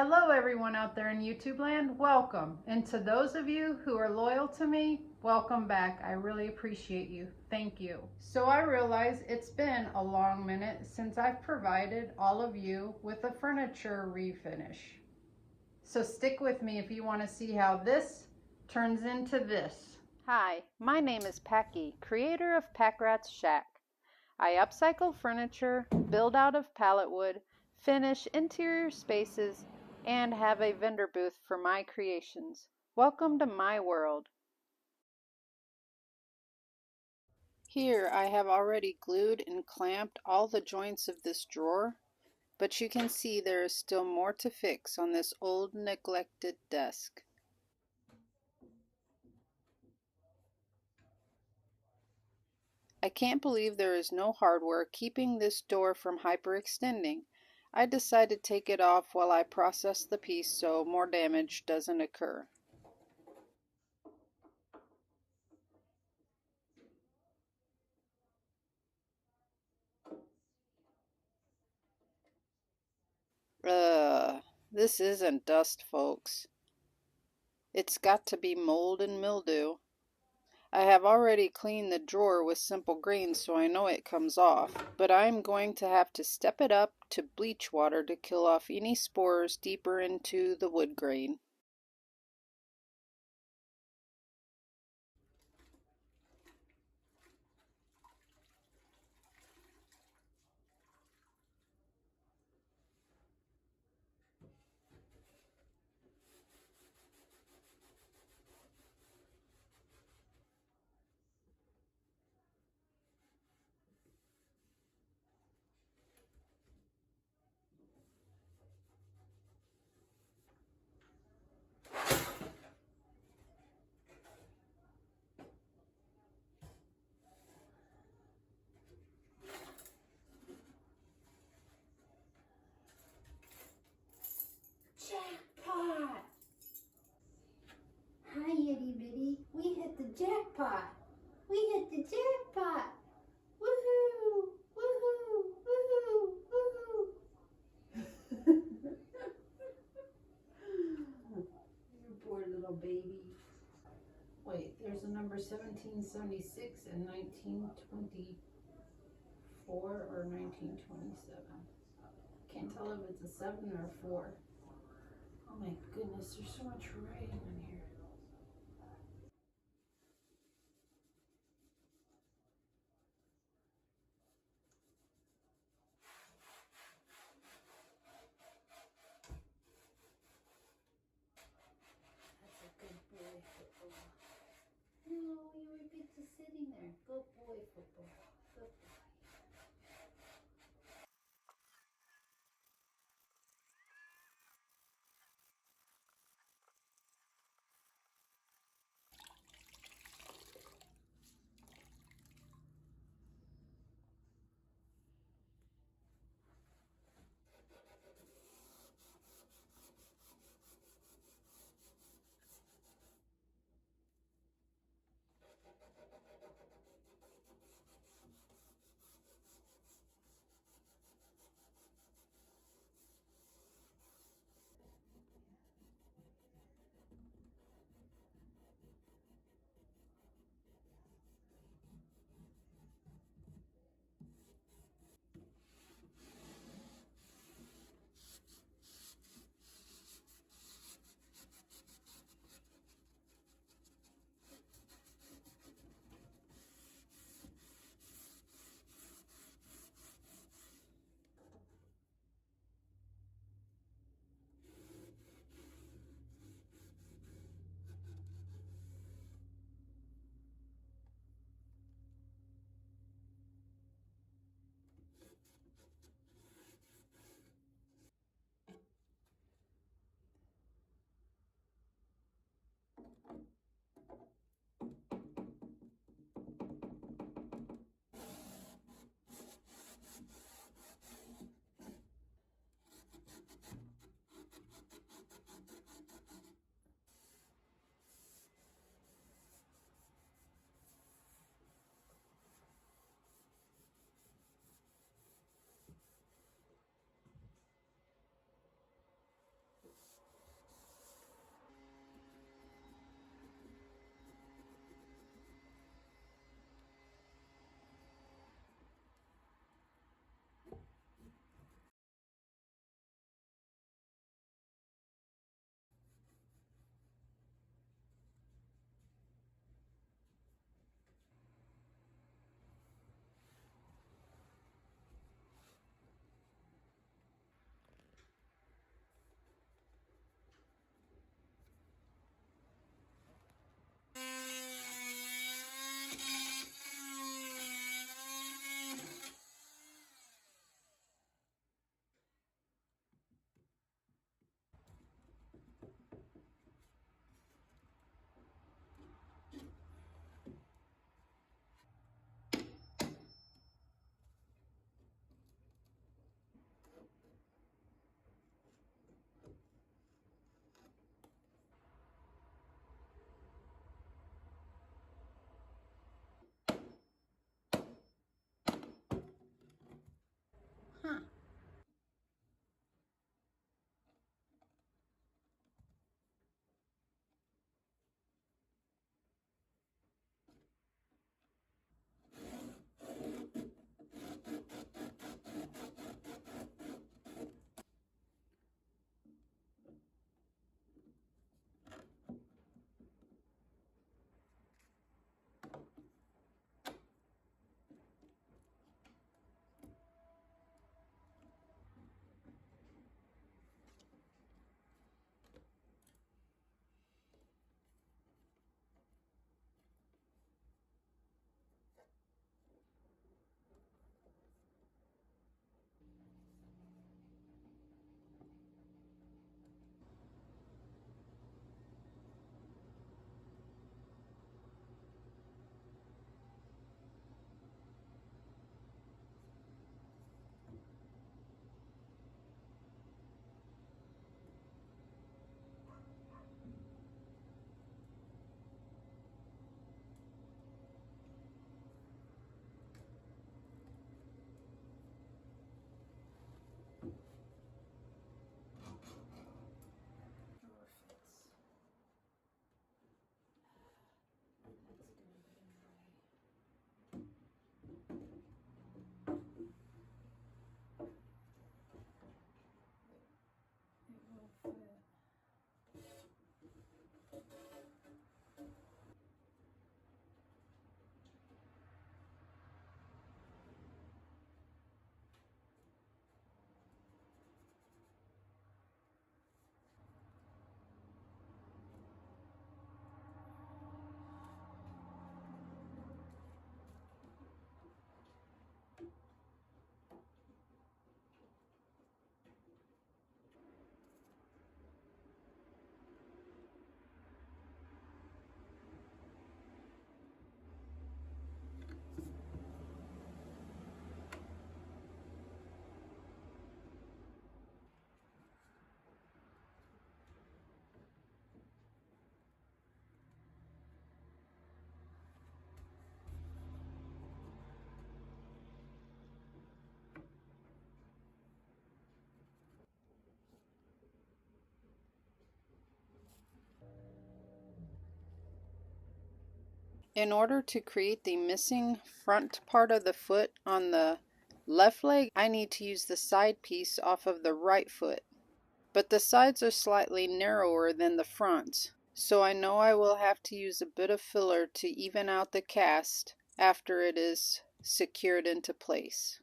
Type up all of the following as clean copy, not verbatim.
Hello everyone out there in YouTube land, welcome. And to those of you who are loyal to me, welcome back. I really appreciate you. Thank you. So I realize it's been a long minute since I've provided all of you with a furniture refinish. So stick with me if you want to see how this turns into this. Hi, my name is Packy, creator of Pack Rat's Shack. I upcycle furniture, build out of pallet wood, finish interior spaces, and have a vendor booth for my creations. Welcome to my world. Here I have already glued and clamped all the joints of this drawer, but you can see there is still more to fix on this old neglected desk. I can't believe there is no hardware keeping this door from hyperextending. I decided to take it off while I process the piece so more damage doesn't occur. This isn't dust, folks. It's got to be mold and mildew. I have already cleaned the drawer with simple green so I know it comes off, but I'm going to have to step it up to bleach water to kill off any spores deeper into the wood grain. Jackpot! Hi, itty bitty. We hit the jackpot. We hit the jackpot. Woohoo! Woohoo! Woohoo! Woohoo! You poor little baby. Wait, there's a number 1776 and 1924 or 1927. Can't tell if it's a 7 or a 4. Oh my goodness, there's so much writing on here. That's a good boy football. No, you were just sitting there. Good boy football. Good boy. In order to create the missing front part of the foot on the left leg, I need to use the side piece off of the right foot. But the sides are slightly narrower than the fronts, so I know I will have to use a bit of filler to even out the cast after it is secured into place.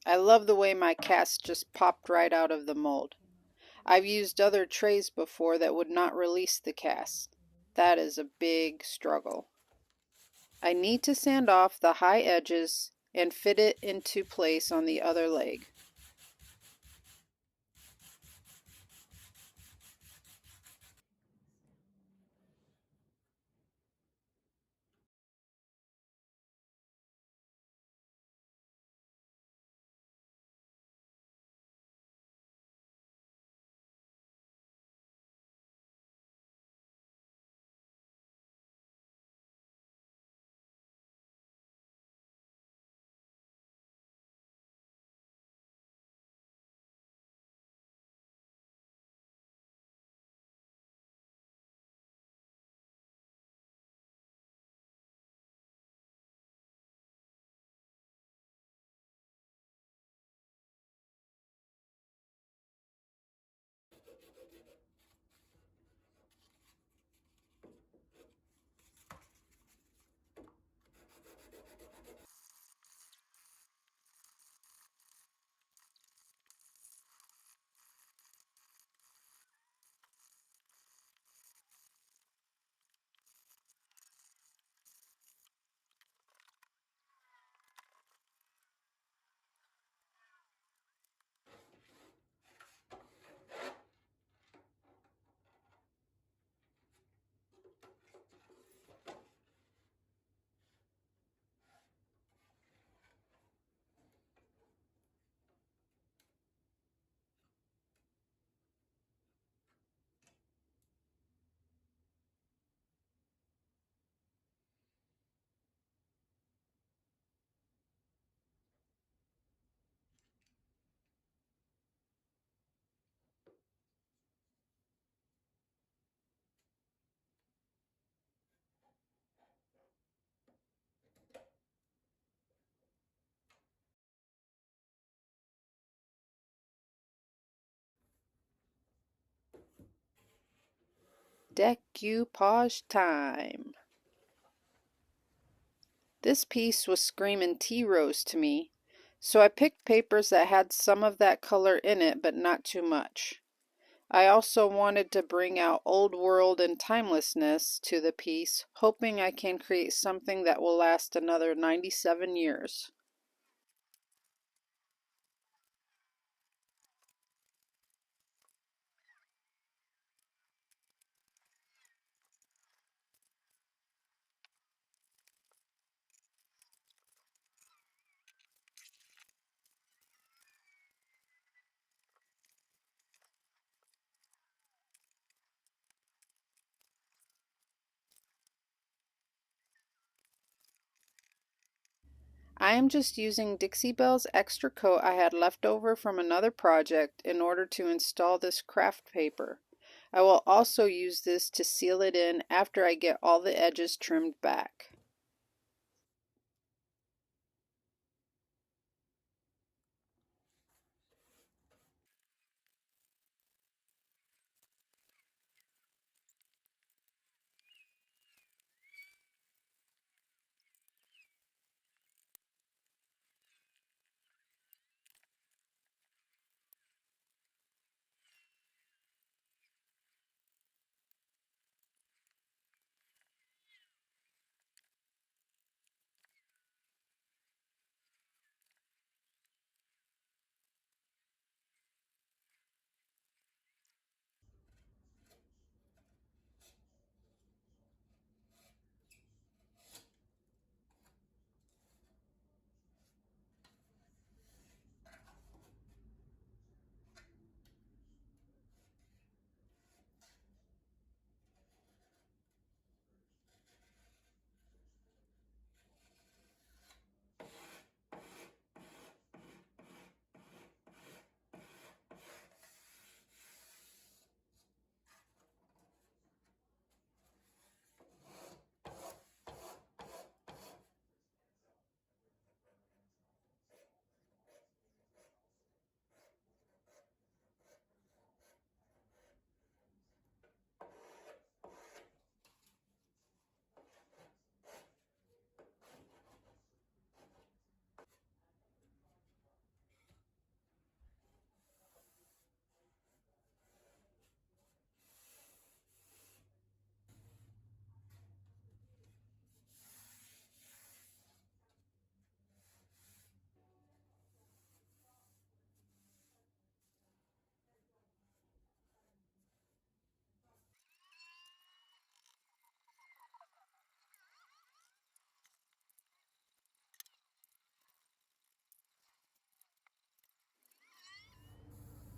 I love the way my cast just popped right out of the mold. I've used other trays before that would not release the cast. That is a big struggle. I need to sand off the high edges and fit it into place on the other leg. Decoupage time. This piece was screaming tea rose to me, so I picked papers that had some of that color in it, but not too much. I also wanted to bring out old world and timelessness to the piece, hoping I can create something that will last another 97 years. I am just using Dixie Belle's extra coat I had left over from another project in order to install this craft paper. I will also use this to seal it in after I get all the edges trimmed back.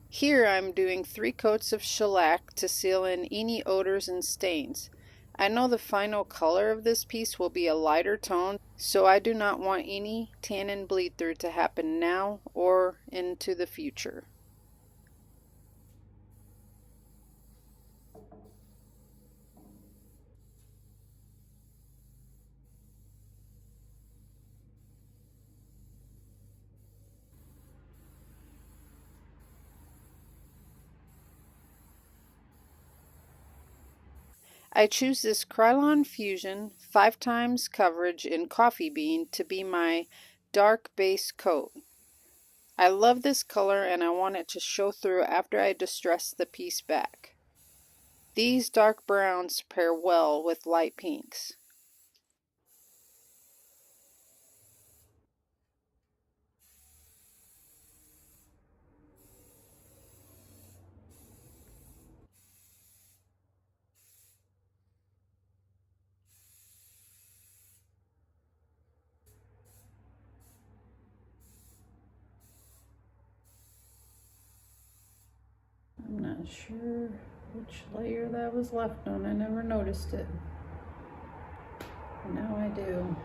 Here I'm doing 3 coats of shellac to seal in any odors and stains. I know the final color of this piece will be a lighter tone, so I do not want any tannin bleed through to happen now or into the future. I choose this Krylon Fusion 5 times coverage in coffee bean to be my dark base coat. I love this color and I want it to show through after I distress the piece back. These dark browns pair well with light pinks. I'm not sure which layer that was left on. I never noticed it. But now I do.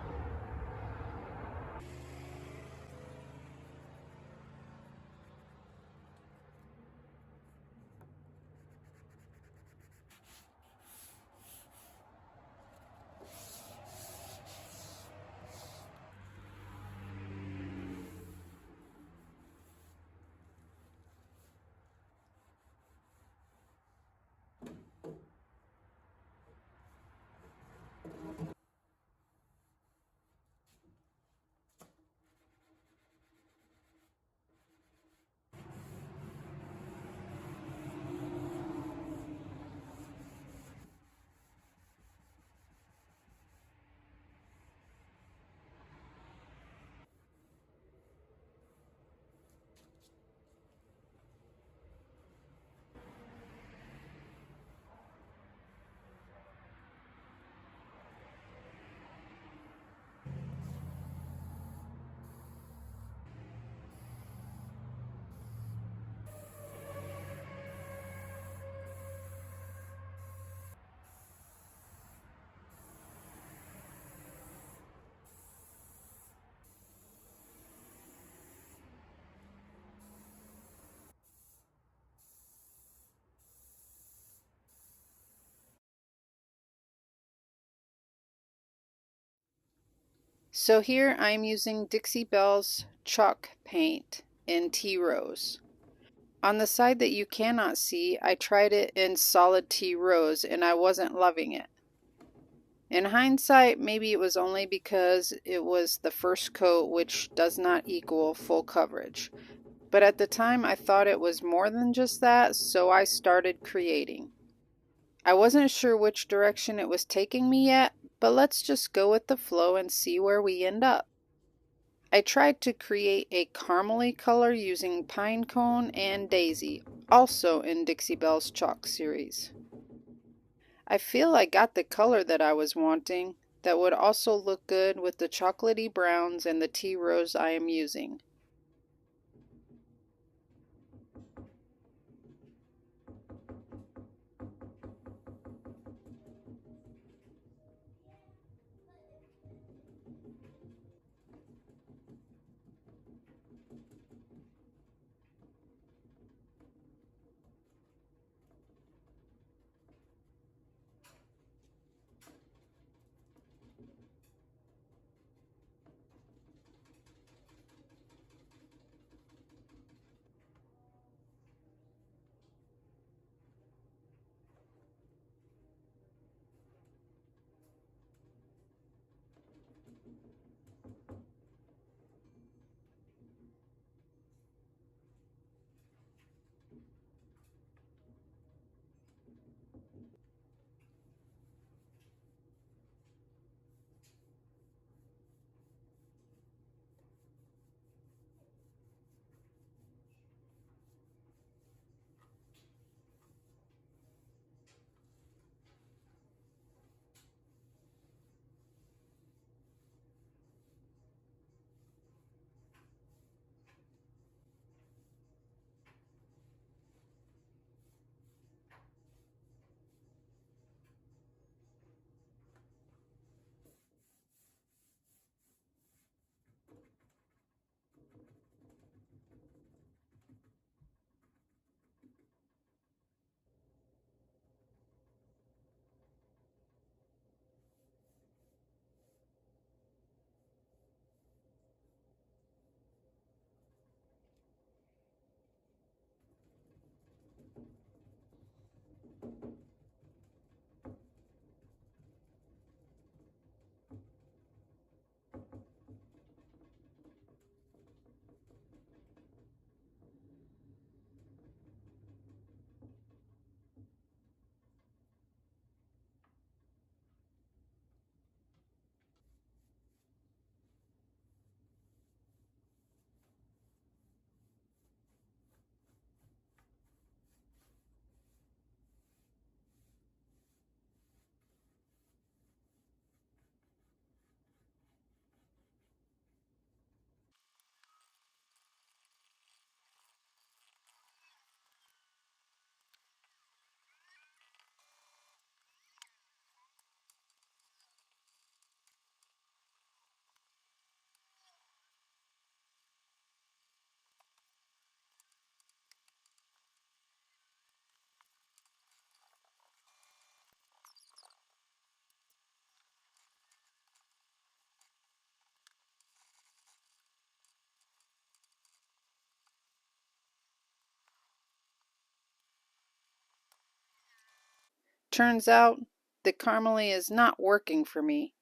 So here I'm using Dixie Belle's chalk paint in Tea Rose. On the side that you cannot see, I tried it in solid tea rose and I wasn't loving it. In hindsight, maybe it was only because it was the first coat, which does not equal full coverage. But at the time I thought it was more than just that, so I started creating. I wasn't sure which direction it was taking me yet, but let's just go with the flow and see where we end up. I tried to create a caramely color using pine cone and daisy, also in Dixie Belle's chalk series. I feel I got the color that I was wanting that would also look good with the chocolatey browns and the tea rose I am using. Turns out the caramely is not working for me.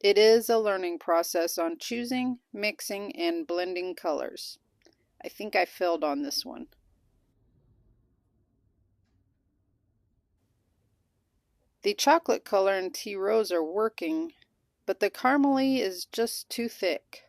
It is a learning process on choosing, mixing, and blending colors. I think I failed on this one. The chocolate color and tea rose are working, but the caramely is just too thick.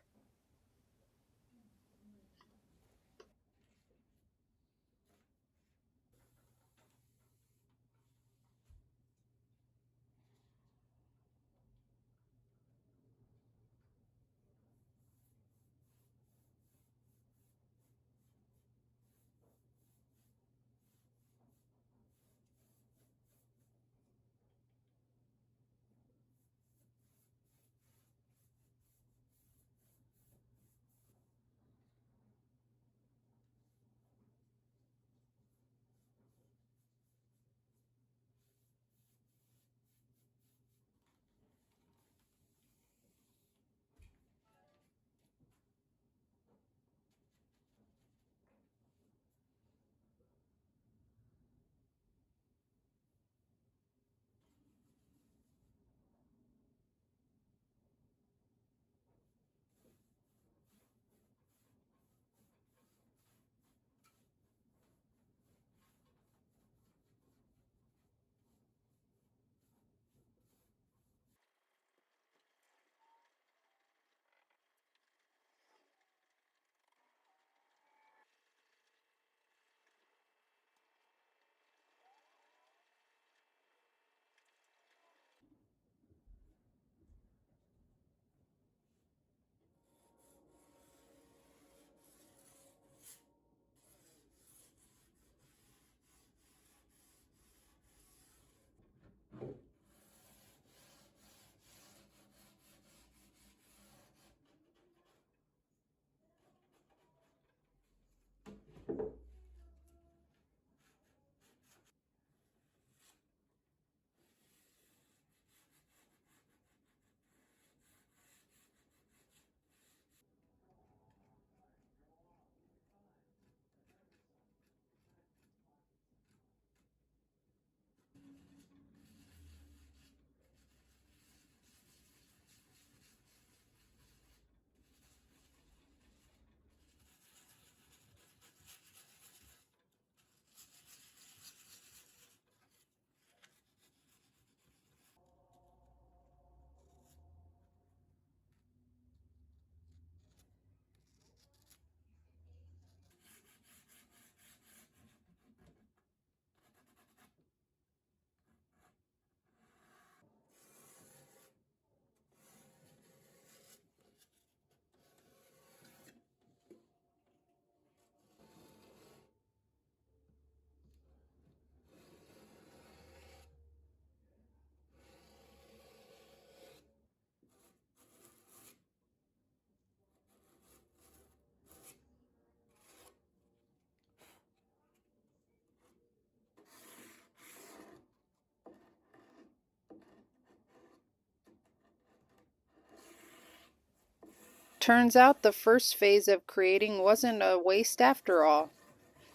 Turns out the first phase of creating wasn't a waste after all.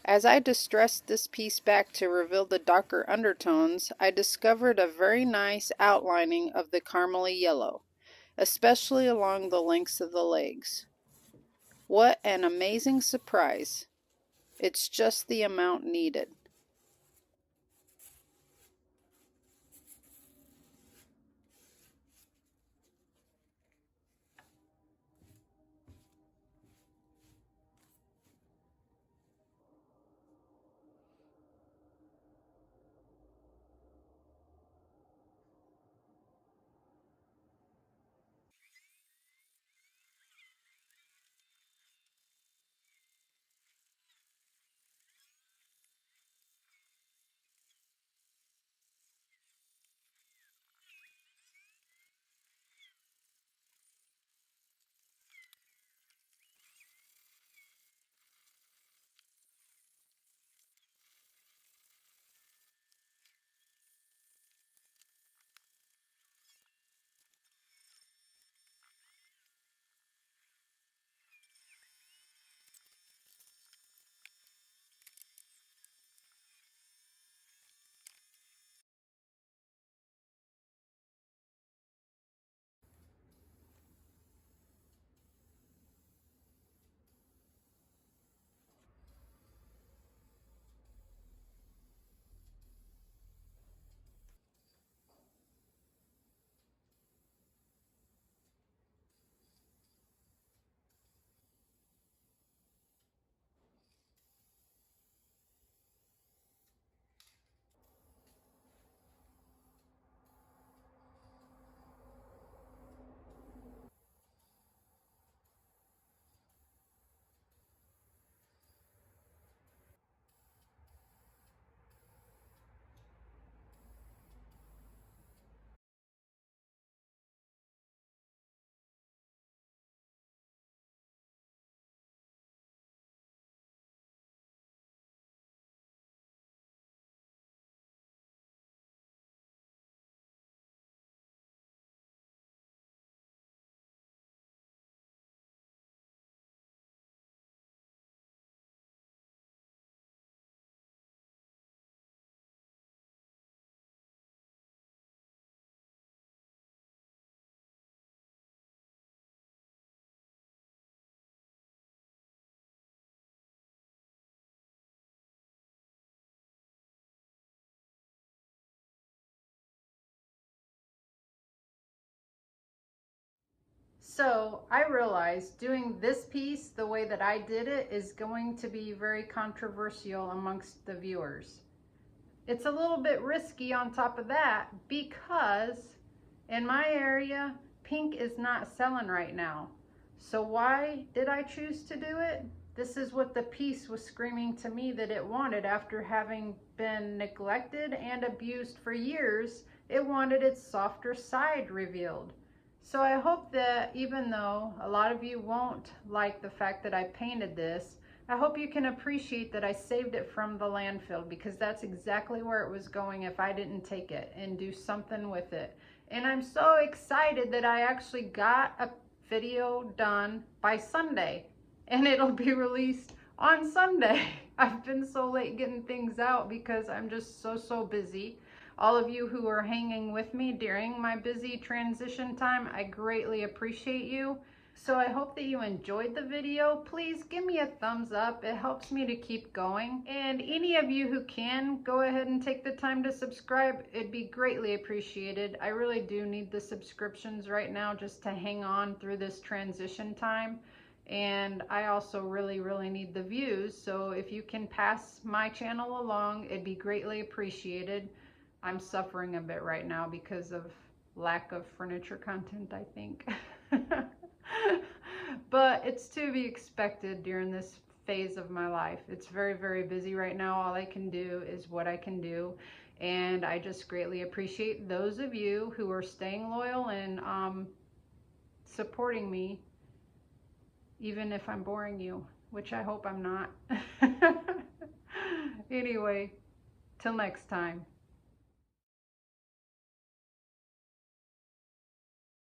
As I distressed this piece back to reveal the darker undertones, I discovered a very nice outlining of the caramely yellow, especially along the lengths of the legs. What an amazing surprise! It's just the amount needed. So I realized doing this piece the way that I did it is going to be very controversial amongst the viewers. It's a little bit risky on top of that because in my area, pink is not selling right now. So why did I choose to do it? This is what the piece was screaming to me that it wanted after having been neglected and abused for years. It wanted its softer side revealed. So I hope that even though a lot of you won't like the fact that I painted this, I hope you can appreciate that I saved it from the landfill, because that's exactly where it was going if I didn't take it and do something with it. And I'm so excited that I actually got a video done by Sunday and it'll be released on Sunday. I've been so late getting things out because I'm just so busy. All of you who are hanging with me during my busy transition time, I greatly appreciate you. So I hope that you enjoyed the video. Please give me a thumbs up. It helps me to keep going. And any of you who can, go ahead and take the time to subscribe. It'd be greatly appreciated. I really do need the subscriptions right now just to hang on through this transition time. And I also really need the views. So if you can pass my channel along, it'd be greatly appreciated. I'm suffering a bit right now because of lack of furniture content, I think. But it's to be expected during this phase of my life. It's very busy right now. All I can do is what I can do. And I just greatly appreciate those of you who are staying loyal and supporting me, even if I'm boring you, which I hope I'm not. Anyway, till next time.